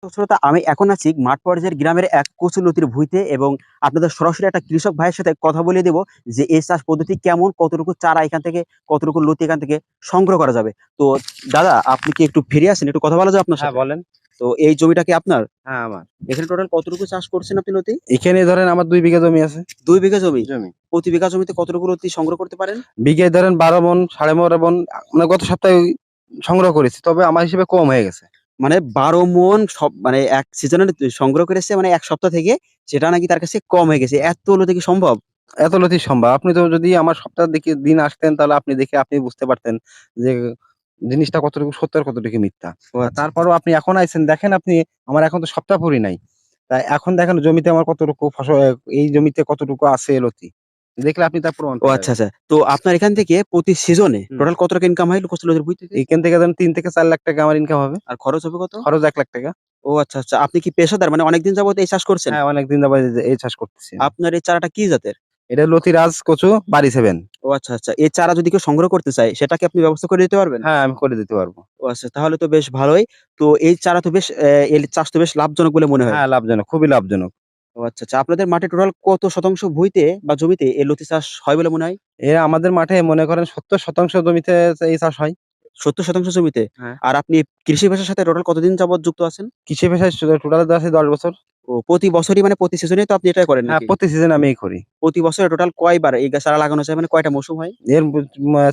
শ্রোতা, আমি এখন আছি মাঠ পর্যায়ের গ্রামের এক কচুলতির ভুঁইতে এবং আপনাদের সরাসরি একটা কৃষক ভাইয়ের সাথে কথা বলিয়ে দেব যে এই চাষ পদ্ধতি কেমন, কতটুকু চারা এখান থেকে, কতটুকু লতি এখান থেকে সংগ্রহ করা যাবে। তো দাদা, আপনি কি একটু ফিরে আসেন, একটু কথা বলা যায় আপনার হ্যাঁ, সাথে? বলেন। তো এই জমিটা কি আপনার? হ্যাঁ, আমার। এখানে টোটাল কতটুকু চাষ করছেন আপনি লতি? এখানে ধরেন আমার ২ বিঘা জমি আছে। ২ বিঘা জমি। জমি। প্রতি বিঘা জমিতে কতটুকু লতি সংগ্রহ করতে পারেন? বিঘায় ধরেন ১২ মণ, ১.৫ মণ মানে গত সপ্তাহে সংগ্রহ করেছি। তবে আমার হিসেবে কম হয়ে গেছে। মানে ১২ মণ সব মানে এক সিজনে সংগ্রহ করেছে, মানে এক সপ্তাহ থেকে সেটা নাকি তার কাছে কম হয়ে গেছে। এত লতি কি সম্ভব? এত লতি সম্ভব। আপনি তো যদি আমার সপ্তাহ দেখে দিন আসতেন তাহলে আপনি দেখে আপনি বুঝতে পারতেন যে জিনিসটা কতটুকু সত্য আর কতটুকু মিথ্যা। ও আর আচ্ছা। তারপরেও আপনি এখন আইছেন দেখেন আপনি আমার এখন তো সপ্তাহ পুরি নাই। তাই এখন দেখেন জমিতে আমার কতটুকু এই জমিতে কতটুকু আছে লতি। দেখলে আপনি তার প্রমাণ ও পেয়ে আচ্ছা, যাবেন। আচ্ছা। তো আপনার এখান থেকে প্রতি সিজনে হুম। টোটাল কত টাকা ইনকাম হয় কচুলতির ভুঁই থেকে? এখান থেকে ধরেন ৩ থেকে ৪ লাখ টাকা আমার ইনকাম হবে। আর খরচ হবে কত? খরচ ৳১,০০,০০০। ও আচ্ছা, আচ্ছা। আপনি কি পেশাদার? মানে অনেকদিন যাবত এই চাষ করছেন? হ্যাঁ, অনেকদিন যাবত এই চাষ করতেছি আমি। আপনার এই চারাটা কি জাতের? এটা লতিরাজ কচু বাড়ি 7। ও আচ্ছা, আচ্ছা। এই চারা যদি কেউ সংগ্রহ করতে চায়, সেটা কি আপনি ব্যবস্থা করে দিতে পারবেন? হ্যাঁ, আমি করে দিতে পারবো। ও আচ্ছা, তাহলে তো বেশ ভালোই। তো এই চারা তো বেশ এর চাষ তো বেশ লাভজনক বলে মনে হয়। হ্যাঁ, লাভজনক, খুবই লাভজনক। ও আচ্ছা, আচ্ছা। আপনাদের মাঠে টোটাল কত শতাংশ ভুঁইতে বা জমিতে এই লতি চাষ হয় বলে মনে হয়? আমাদের মাঠে মনে করেন ৭০% জমিতে এই চাষ হয়। ৭০% জমিতে? হ্যাঁ। আর আপনি কৃষি পেশার সাথে টোটাল কতদিন যাবত যুক্ত আছেন? কৃষি পেশায় টোটাল আছে ১০ বছর। ও প্রতি বছরই, মানে প্রতি সিজনেই তো আপনি এটাই করেন হ্যাঁ, নাকি? প্রতি সিজনে আমিই করি। প্রতি বছরে টোটাল কয়বার এই চারা লাগানো যায়? মানে কয়টা মৌসুম হয়? এর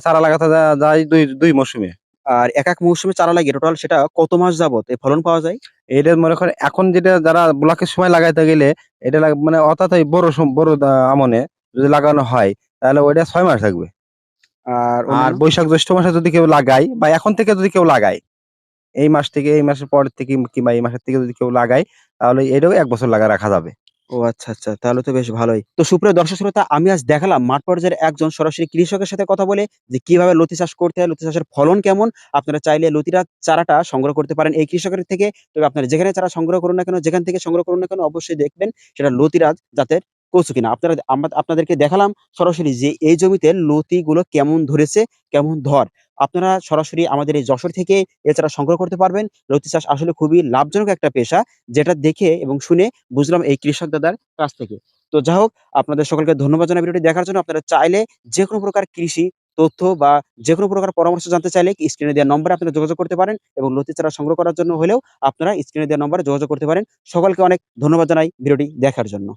চারা লাগাতে যায় ২ মৌসুমে। আর এক মৌসুমে চারা লাগিয়ে টোটাল সেটা কত মাস যাবত এই ফলন পাওয়া যায়? এটা মনে করেন এখন যেটা যারা ব্লকের সময় লাগাইতে গেলে এটা মানে অর্থাৎ এই বড় আমনে যদি লাগানো হয় তাহলে ওইটা ৬ মাস থাকবে। আর আর অন্যান্য? বৈশাখ জ্যৈষ্ঠ মাসে যদি কেউ লাগায় বা এখন থেকে যদি কেউ লাগায়, এই মাস থেকে এই মাসের পর থেকে কিংবা এই মাসের থেকে যদি কেউ লাগায় তাহলে এটাও ১ বছর লাগা রাখা যাবে। ও আচ্ছা, আচ্ছা। তাহলে তো বেশ ভালোই। তো সুপ্রিয় দর্শক শ্রোতা, আমি আজ দেখালাম মাঠ পর্যায়ের একজন সরাসরি কৃষকের সাথে কথা বলে যে কিভাবে লতি চাষ করতে হয়, লতি চাষের ফলন কেমন। আপনারা চাইলে লতিটা চারাটা সংগ্রহ করতে পারেন এই কৃষকের থেকে। তবে আপনারা যেখানে চারা সংগ্রহ করুন না কেন, যেখান থেকে সংগ্রহ করুন না কেন, অবশ্যই দেখবেন সেটা লতিরাজ জাতের কচু কিনা। আপনাদেরকে দেখালাম সরাসরি যে এই জমিতে লতিগুলো কেমন ধরেছে, কেমন ধর। আপনারা সরাসরি আমাদের এই যশোর থেকে এ চারা সংগ্রহ করতে পারবেন। লতি চাষ আসলে খুবই লাভজনক একটা পেশা। যেটা দেখে এবং শুনে বুঝলাম এই কৃষক দাদার কাছ থেকে। তো যা হোক, আপনাদের সকলকে ধন্যবাদ জানাই ভিডিওটি দেখার জন্য। আপনারা চাইলে যেকোনো প্রকার কৃষি তথ্য বা যেকোনো প্রকার পরামর্শ জানতে চাইলে স্ক্রিনে দেওয়া নম্বরে আপনারা যোগাযোগ করতে পারেন এবং লতি চারা সংগ্রহ করার জন্য হলেও আপনারা স্ক্রিনে দেওয়া নম্বরে যোগাযোগ করতে পারেন। সকলকে অনেক ধন্যবাদ জানাই ভিডিওটি দেখার জন্য।